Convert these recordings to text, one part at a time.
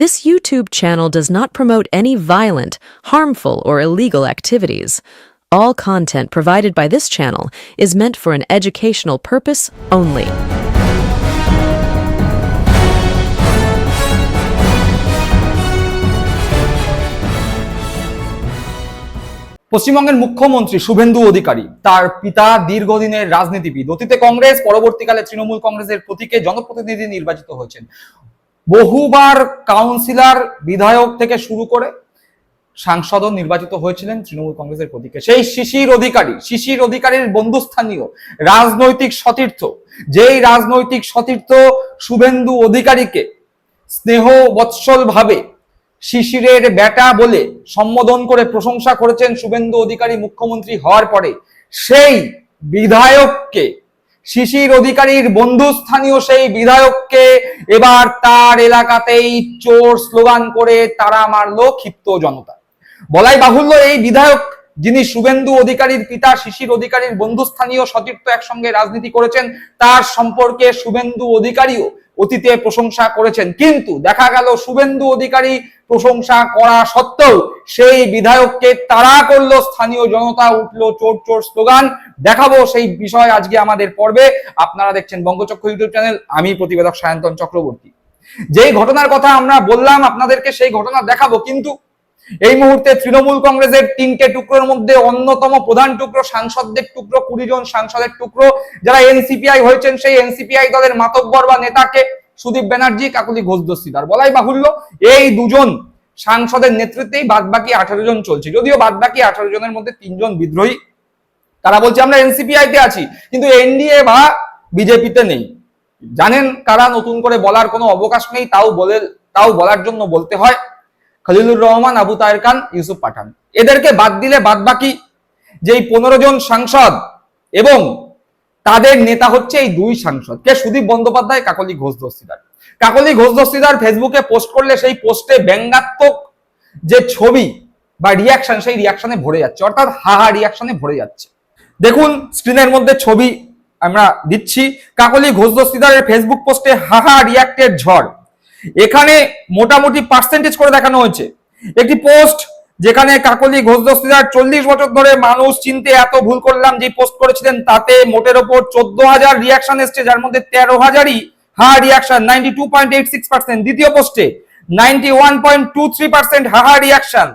This YouTube channel does not promote any violent, harmful, or illegal activities. All content provided by this channel is meant for an educational purpose only. পশ্চিমবঙ্গের মুখ্যমন্ত্রী শুভেন্দু অধিকারী, তার পিতা দীর্ঘদিনের রাজনীতিবিদ, অতীতে কংগ্রেস, পরবর্তীকালে তৃণমূল কংগ্রেসের প্রতীকে জনপ্রতিনিধি নির্বাচিত হয়েছেন। বহুবার কাউন্সিলর, বিধায়ক থেকে শুরু করে সাংসদও নির্বাচিত হয়েছিলেন তৃণমূল কংগ্রেসের প্রতীকে। সেই শিশির অধিকারীর বন্ধুস্থানীয় রাজনৈতিক সতীর্থ, যেই রাজনৈতিক সতীর্থ শুভেন্দু অধিকারীকে স্নেহ বৎসল ভাবে শিশিরের বেটা বলে সম্বোধন করে প্রশংসা করেছেন শুভেন্দু অধিকারী মুখ্যমন্ত্রী হওয়ার পরে, সেই বিধায়ককে, শিশির অধিকারীর বন্ধুস্থানীয় সেই বিধায়ককে এবার তার এলাকাতেই চোর স্লোগান করে তারা মারলো ক্ষিপ্ত জনতা। বলাই বাহুল্য, এই বিধায়ক, যিনি শুভেন্দু অধিকারীর পিতা শিশির অধিকারীর বন্ধুস্থানীয় সতীর্থ, একসঙ্গে রাজনীতি করেছেন, তার সম্পর্কে শুভেন্দু অধিকারীও অতীতে প্রশংসা করেছেন। কিন্তু দেখা গেল শুভেন্দু অধিকারী প্রশংসা করা সত্ত্বেও সেই বিধায়ককে তাড়া করলো স্থানীয় জনতা, উঠলো চোর চোর স্লোগান। দেখাবো সেই বিষয় আজকে আমাদের পর্বে। আপনারা দেখছেন বঙ্গচক্র ইউটিউব চ্যানেল, আমি প্রতিবেদক সায়ন্তন চক্রবর্তী। যেই ঘটনার কথা আমরা বললাম আপনাদেরকে, সেই ঘটনা দেখাবো। কিন্তু এই মুহূর্তে তৃণমূল কংগ্রেসের তিনটে টুকরোর মধ্যে অন্যতম প্রধান টুকরো, সাংসদদের টুকরো, 20 জন সাংসদের টুকরো যারা এনসিপিআই হয়েছেন, সেই এনসিপিআই দলের মাতব্বর বা নেতাকে সুদীপ ব্যানার্জি, কাকলি ঘোষ দস্তিদার। বলাই বাহুল্য, এই দুজন সাংসদের নেতৃত্বেই বাদবাকি 18 জন চলছে। যদিও বাদবাকি 18 জনের মধ্যে 3 জন বিদ্রোহী, তারা বলছে আমরা এনসিপিআই তে আছি, কিন্তু এনডিএ বা বিজেপিতে নেই। জানেন কারা, নতুন করে বলার কোনো অবকাশ নেই, তাও বলার জন্য বলতে হয়। খলিলুর রহমান, আবু তাহের খান, ইউসুফ পাঠান, এদেরকে বাদ দিলে বাদবাকি যেই 15 জন সাংসদ এবং তাদের নেতা হচ্ছে এই 2 সাংসদ, কে সুদীপ বন্দ্যোপাধ্যায়, কাকলি ঘোষ দস্তিদার। কাকলি ঘোষ দস্তিদার ফেসবুকে পোস্ট করলে সেই পোস্টে ব্যঙ্গাত্মক যে ছবি বা রিয়াকশন, সেই রিয়াকশনে ভরে যাচ্ছে, অর্থাৎ হাহা রিয়াকশনে ভরে যাচ্ছে। দেখুন স্ক্রিনের মধ্যে ছবি আমরা দিচ্ছি, কাকলি ঘোষ দস্তিদারের ফেসবুক পোস্টে হাহা রিয়াক্টের ঝড়। এখানে মোটামুটি পার্সেন্টেজ করে দেখানো হয়েছে। একটি পোস্ট যেখানে কাকলি ঘোষ দস্তিদার 40 বছর ধরে মানুষ চিনতে এত ভুল করলাম যে পোস্ট করেছিলেন, তাতে মোটের ওপর 14,000 রিয়াকশন এসছে, যার মধ্যে 13,000ই হাহা রিয়াকশন, 92.86%। দ্বিতীয় পোস্টে 91.23% হাহা রিয়াকশন।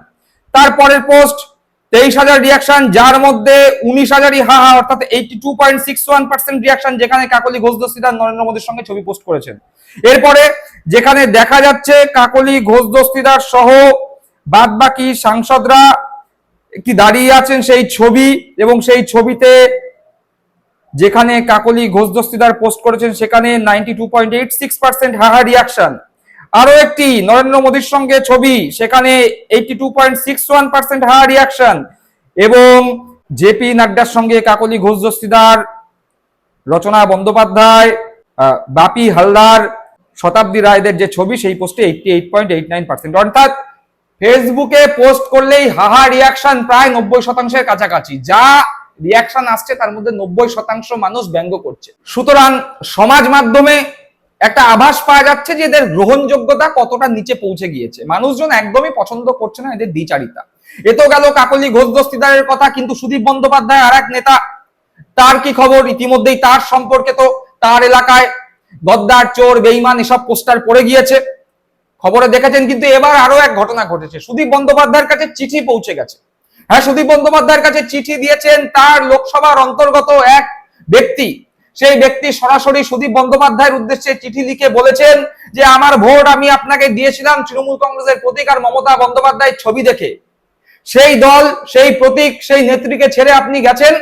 তারপরের পোস্ট 23,000 রিয়াকশন, যার মধ্যে 19,000ই হাহা, অর্থাৎ 82.61% রিয়াকশন, যেখানে কাকলি ঘোষ দস্তিদার নরেন্দ্র মোদীর সঙ্গে ছবি পোস্ট করেছেন। এরপরে যেখানে দেখা যাচ্ছে কাকলি ঘোষ দস্তিদার সহ বাদবাকি সাংসদরা একটি দাঁড়িয়ে আছেন সেই ছবি, এবং সেই ছবিতে যেখানে কাকলি ঘোষ দস্তিদার পোস্ট করেছেন সেখানে 92.86% হাহা রিয়াকশন। আরো একটি নরেন্দ্র মোদীর সঙ্গে ছবি, সেখানে 82.61% হাহা রিয়াকশন। এবং জেপি নাড্ডার সঙ্গে কাকলি ঘোষ দস্তিদার, রচনা বন্দ্যোপাধ্যায়, বাপি হালদার, শতাব্দী রায়দের যে ছবি, সেই পোস্টে 88.89%। অর্থাৎ ফেসবুকে পোস্ট করলেই হাহা রিয়াকশন প্রায় 90%-এর কাছাকাছি। যা রিয়াকশন আসছে তার মধ্যে 90% মানুষ ব্যঙ্গ করছে। সুতরাং সমাজ মাধ্যমে একটা আভাস পাওয়া যাচ্ছে যে এদের গ্রহণযোগ্যতা কতটা নিচে পৌঁছে গিয়েছে। মানুষজন একদমই পছন্দ করছে না এদের দ্বিচারিতা। এ তো গেল কাকলি ঘোষ দস্তিদারের কথা, কিন্তু সুদীপ বন্দ্যোপাধ্যায় আর এক নেতা, তার কি খবর? ইতিমধ্যেই তার সম্পর্কে তো তার এলাকায় গদ্দার, চোর, বেঈমান এসব পোস্টার পড়ে গিয়েছে, খবরে দেখেছেন। কিন্তু এবার আরো এক ঘটনা ঘটেছে, সুদীপ বন্দ্যোপাধ্যায়ের কাছে চিঠি পৌঁছে গেছে। হ্যাঁ, সুদীপ বন্দ্যোপাধ্যায়ের কাছে চিঠি দিয়েছেন তার লোকসভার অন্তর্গত এক ব্যক্তি। সেই ব্যক্তি সরাসরি সুদীপ বন্দ্যোপাধ্যায়ের উদ্দেশ্যে চিঠি লিখে বলেছেন যে আমার ভোট আমি আপনাকে দিয়েছিলাম তৃণমূল কংগ্রেসের প্রতীক আর মমতা বন্দ্যোপাধ্যায়ের ছবি দেখে। সেই দল, সেই প্রতীক, সেই নেত্রীকে ছেড়ে আপনি গেছেন,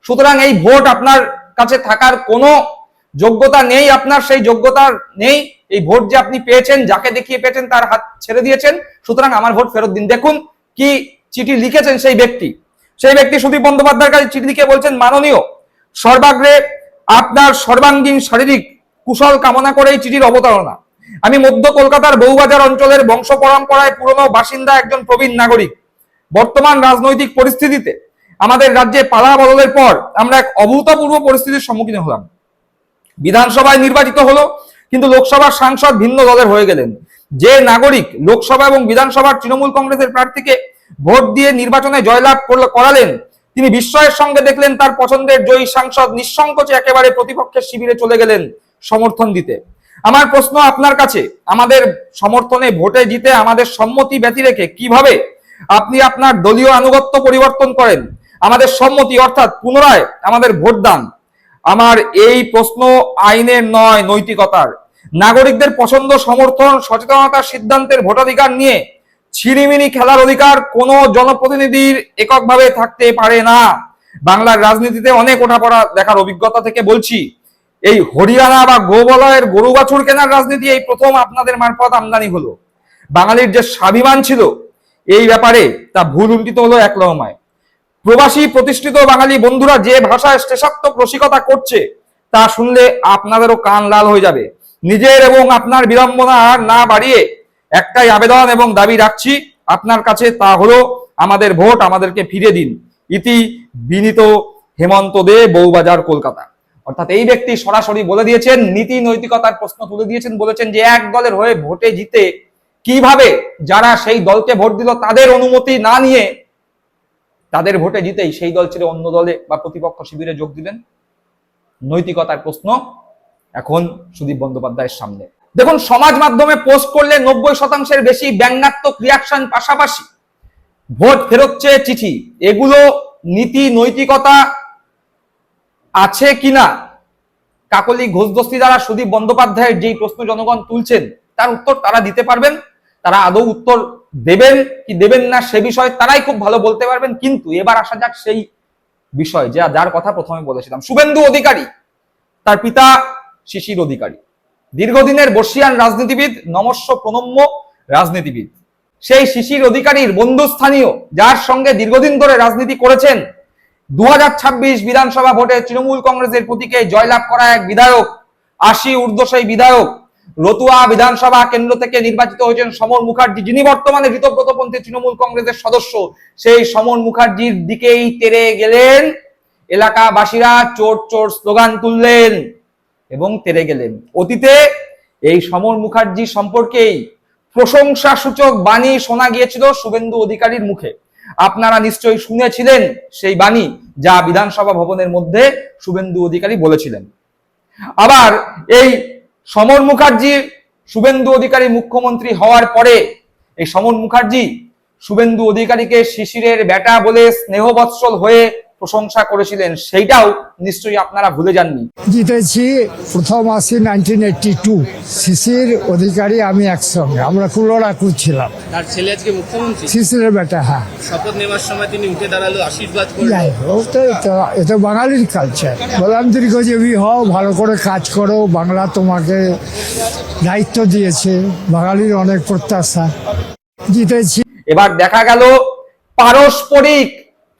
সুতরাং এই ভোট আপনার কাছে থাকার কোনো যোগ্যতা নেই, আপনার সেই যোগ্যতা নেই। এই ভোট যে আপনি পেয়েছেন, যাকে দেখিয়ে পেয়েছেন তার হাত ছেড়ে দিয়েছেন, সুতরাং আমার ভোট ফেরত দিন। দেখুন কি চিঠি লিখেছেন সেই ব্যক্তি। সুদীপ বন্দ্যোপাধ্যায়ের কাছে চিঠি লিখে বলছেন, মাননীয়, সর্বাগ্রে আপনার সর্বাঙ্গীন শারীরিক কুশল কামনা করে এই চিঠির অবতারণা। আমি মধ্য কলকাতার বউবাজার অঞ্চলের বংশ পরম্পরায় পুরনো বাসিন্দা একজন প্রবীণ নাগরিক। বর্তমান রাজনৈতিক পরিস্থিতিতে আমাদের রাজ্যে পালা বদলের পর আমরা এক অভূতপূর্ব পরিস্থিতির সম্মুখীন হলাম। বিধানসভায় নির্বাচিত হলো, কিন্তু লোকসভার সাংসদ ভিন্ন দলের হয়ে গেলেন। যে নাগরিক লোকসভা এবং বিধানসভার তৃণমূল কংগ্রেসের প্রার্থীকে ভোট দিয়ে নির্বাচনে জয়লাভ করালেন, তিনি বিস্ময়ের সঙ্গে দেখলেন তার পছন্দের জয়ী সাংসদ নিঃসংকোচে একেবারে প্রতিপক্ষের শিবিরে চলে গেলেন সমর্থন দিতে। আমার প্রশ্ন আপনার কাছে, আমাদের সমর্থনে ভোটে জিতে আমাদের সম্মতি ব্যতি রেখে কিভাবে আপনি আপনার দলীয় আনুগত্য পরিবর্তন করেন? আমাদের সম্মতি অর্থাৎ পুনরায় আমাদের ভোট দান। আমার এই প্রশ্ন আইনের নয়, নৈতিকতার। নাগরিকদের পছন্দ, সমর্থন, সচেতনতার সিদ্ধান্তের ভোটাধিকার নিয়ে ছিনিমিনি খেলার অধিকার কোনো জনপ্রতিনিধির এককভাবে থাকতে পারে না। বাংলার রাজনীতিতে অনেক ওঠাপড়া দেখার অভিজ্ঞতা থেকে বলছি, এই হরিয়ানা বা গোবলয়ের গরু বাছুর কেনার রাজনীতি এই প্রথম আপনাদের মারফত আমদানি হলো। বাঙালির যে স্বাভিমান ছিল এই ব্যাপারে তা ভুল উল্টিত হলো এক লহমায়। প্রবাসী প্রতিষ্ঠিত বাঙালি বন্ধুরা যে ভাষায় শ্লেষাত্মক রসিকতা করছে তা শুনলে আপনাদেরও কান লাল হয়ে যাবে। নিজের এবং আপনার বিড়ম্বনা আর না বাড়িয়ে একটাই আবেদন এবং দাবি রাখছি আপনার কাছে, তা হলো আমাদের ভোট আমাদেরকে ফিরে দিন। ইতি বিনীত হেমন্ত দে, বউবাজার, কলকাতা। অর্থাৎ এই ব্যক্তি সরাসরি বলে দিয়েছেন, নীতি নৈতিকতার প্রশ্ন তুলে দিয়েছেন, বলেছেন যে এক দলের হয়ে ভোটে জিতে কিভাবে যারা সেই দলকে ভোট দিল তাদের অনুমতি না নিয়ে তাদের ভোটে জিতেই সেই দল ছেড়ে অন্য দলে বা প্রতিপক্ষ শিবিরে যোগ দিলেন। নৈতিকতার প্রশ্ন এখন সুদীপ বন্দ্যোপাধ্যায়ের সামনে। দেখুন, সমাজ মাধ্যমে পোস্ট করলে 90% বেশি ব্যঙ্গাত্মক রিয়াকশন, পাশাপাশি ভোট ফেরত চেয়ে চিঠি, এগুলো নীতি নৈতিকতা আছে কিনা? কাকলি ঘোষদস্তি দ্বারা সুদীপ বন্দ্যোপাধ্যায়ের যেই প্রশ্ন জনগণ তুলছেন তার উত্তর তারা দিতে পারবেন। তারা আদৌ উত্তর দেবেন কি দেবেন না সে বিষয়ে তারাই খুব ভালো বলতে পারবেন। কিন্তু এবার আসা যাক সেই বিষয় যার কথা প্রথমে বলেছিলাম। শুভেন্দু অধিকারী, তার পিতা শিশির অধিকারী, দীর্ঘদিনের বর্ষিয়ান রাজনীতিবিদ, নমস্য প্রণম্য রাজনীতিবিদ। সেই শিশির অধিকারীর বন্ধুস্থানীয়, যার সঙ্গে দীর্ঘদিন ধরে রাজনীতি করেছেন, 2026 বিধানসভা ভোটে তৃণমূল কংগ্রেসের প্রতীকে জয়লাভ করা এক বিধায়ক, 80 ঊর্ধ্বশায়ী বিধায়ক, রতুয়া বিধানসভা কেন্দ্র থেকে নির্বাচিত হয়েছেন সমর মুখার্জি, যিনি বর্তমানে ঋতব্রতপন্থী তৃণমূল কংগ্রেসের সদস্য। সেই সমর মুখার্জির দিকেই তেড়ে গেলেন এলাকাবাসীরা, চোর চোর স্লোগান তুললেন এবং তেড়ে গেলেন। অতীতে এই সমর মুখার্জি সম্পর্কেই প্রশংসা সূচক বাণী শোনা গিয়েছিল শুভেন্দু অধিকারীর মুখে। আপনারা নিশ্চয়ই শুনেছিলেন সেই বাণী, যা বিধানসভা ভবনের মধ্যে শুভেন্দু অধিকারী বলেছিলেন। আবার এই সমর মুখার্জি, শুভেন্দু অধিকারী মুখ্যমন্ত্রী হওয়ার পরে এই সমর মুখার্জি শুভেন্দু অধিকারীকে শিশিরের বেটা বলে স্নেহবৎসল হয়ে প্রশংসা করেছিলেন, সেইটাও নিশ্চয়ই আপনারা ভুলে যাননি। জিতেছি প্রথম আসি 1982, শিশির অধিকারী আমি একসঙ্গে, আমরা কুলোরাকুর ছিলাম। তার ছেলে আজকে মুখ্যমন্ত্রী, শিশিরের বেটা। হ্যাঁ, শপথ নেওয়ার সময় তিনি উঠে দাঁড়ালো, আশীর্বাদ করলেন। যাই হোক, এটা বাঙালির কালচার। বললাম দীর্ঘজীবী হও, ভালো করে কাজ করো, বাংলা তোমাকে দায়িত্ব দিয়েছে, বাঙালির অনেক প্রত্যাশা। জিতেছি। এবার দেখা গেল পারস্পরিক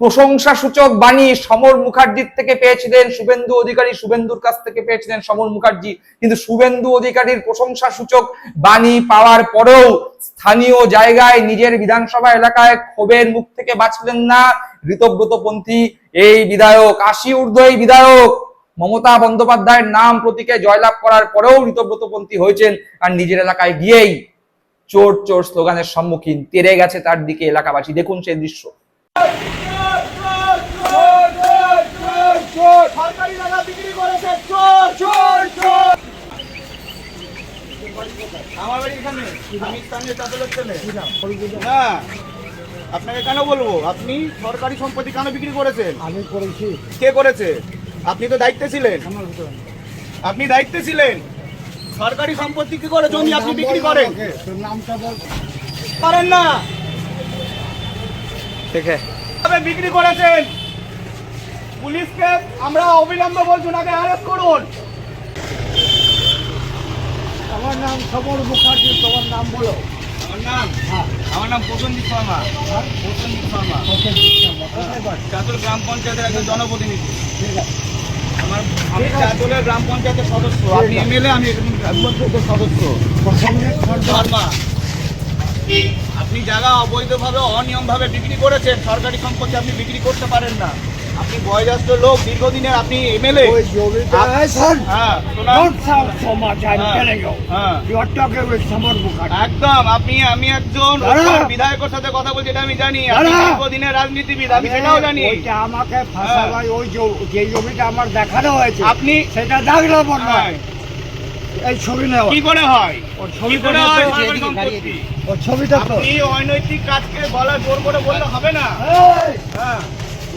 প্রশংসা সূচক বাণী সমর মুখার্জির থেকে পেয়েছিলেন শুভেন্দু অধিকারী, শুভেন্দুর কাছ থেকে পেয়েছিলেন সমর মুখার্জি। কিন্তু শুভেন্দু অধিকারীর প্রশংসা সূচক বাণী পাওয়ার পরেও স্থানীয় জায়গায় নিজের বিধানসভা এলাকায় ক্ষোভের মুখ থেকে বাঁচলেন না ঋতব্রতপন্থী এই বিধায়ক, 80 ঊর্ধ্ব এই বিধায়ক। মমতা বন্দ্যোপাধ্যায়ের নাম প্রতীকে জয়লাভ করার পরেও ঋতব্রতপন্থী হয়েছেন, আর নিজের এলাকায় গিয়েই চোর চোর স্লোগানের সম্মুখীন, তেড়ে গেছে তার দিকে এলাকাবাসী। দেখুন সেই দৃশ্য। আমার বাড়ি এখানে, আমি স্থানীয় চাঁদলের ছেলে। হ্যাঁ, আপনাকে কেন বলবো? আপনি সরকারি সম্পত্তি কেন বিক্রি করেছেন? আমি করেছি। কে করেছে? আপনি তো দায়িত্বে ছিলেন। আপনি দায়িত্বে ছিলেন। সরকারি সম্পত্তি কি করে জমি আপনি বিক্রি করেন? নামটা বল। পারেন না, ঠিক আছে, বিক্রি করেছেন। পুলিশকে আমরা অবিলম্বে বলছি, আগে অ্যারেস্ট করুন। আমার নাম সমর মুখার্জি, তোমার নাম বলো। আমার নাম প্রসেনজিৎ শর্মা। প্রসেনজিৎ শর্মা চাঁদল গ্রাম পঞ্চায়েতের একজন জনপ্রতিনিধি। আমি চাঁদলের গ্রাম পঞ্চায়েতের সদস্য। আপনি এমএলএ, আমি সদস্য। শর্মা, আপনি জায়গা অবৈধভাবে অনিয়মভাবে বিক্রি করেছেন। সরকারি সম্পত্তি আপনি বিক্রি করতে পারেন না। আপনি বয়োজ্যেষ্ঠ লোক, দীর্ঘদিনের আপনি এমএলএ। ওই জমিটা হ্যাঁ শোনান। Don't sound so much, I'm হ্যাঁ, telling you. হ্যাঁ। You are talking with Samar Mukherjee. একদম আমি একজন দাঁড়া। ওখানকার বিধায়কের সাথে কথা বলছি, এটা আমি জানি। আপনি দাঁড়া। দীর্ঘদিনের রাজনীতিবিদ, আমি সেটাও জানি। ওইটা আমাকে ফাঁসাবাই, ওই যে জমিটা আমার দেখানো হয়েছে আপনি সেটা দাগলাম হ্যাঁ, নয়। এই ছবি নেওয়া কি করে হয়? ওর কি ছবিটা করে হয় তো- সরকারি সম্পত্তি? ওর ছবিটা তো আপনি অনৈতিক কাজকে বলা জোর করে বললে হবে না। এই, হ্যাঁ।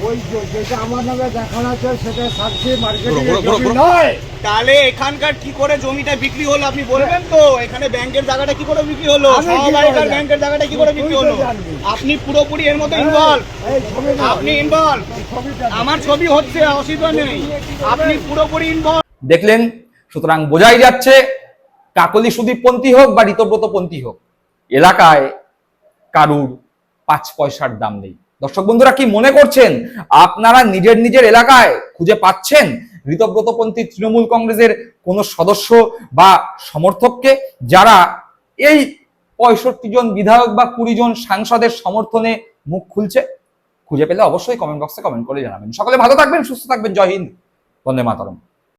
ওই যেটা আমার নামে দেখানো আছে সেটা সাক্ষী মার্কেটিং জমি নয়। তাহলে এখানকার কি করে জমিটা বিক্রি হলো আপনি বলবেন তো? এখানে ব্যাংকের জায়গাটা কি করে বিক্রি হলো? আমি কি করে সহবাড়িকার জানি? ব্যাংকের জায়গাটা কি করে বিক্রি তুই তো হলো? জানবি। আপনি পুরোপুরি এর মধ্যে ইনভলভ। এই ছবি নাও। আপনি ইনভলভ। ছবিটা আমার ছবি হচ্ছে, অসুবিধা নেই। আপনি পুরোপুরি ইনভলভ। দেখলেন, সুতরাং বোঝাই যাচ্ছে কাকলি সুদীপপন্থী হোক বা ঋতব্রতপন্থী হোক, এলাকায় কারুর 5 পয়সার দাম নেই। দর্শক বন্ধুরা, কি মনে করছেন আপনারা নিজের এলাকায় খুঁজে পাচ্ছেন ঋতব্রতপন্থী তৃণমূল কংগ্রেসের কোন সদস্য বা সমর্থককে, যারা এই 65 জন বিধায়ক বা 20 জন সাংসদের সমর্থনে মুখ খুলছে? খুঁজে পেলে অবশ্যই কমেন্ট বক্সে কমেন্ট করে জানাবেন। সকলে ভালো থাকবেন, সুস্থ থাকবেন। জয় হিন্দ, বন্দে মাতরম।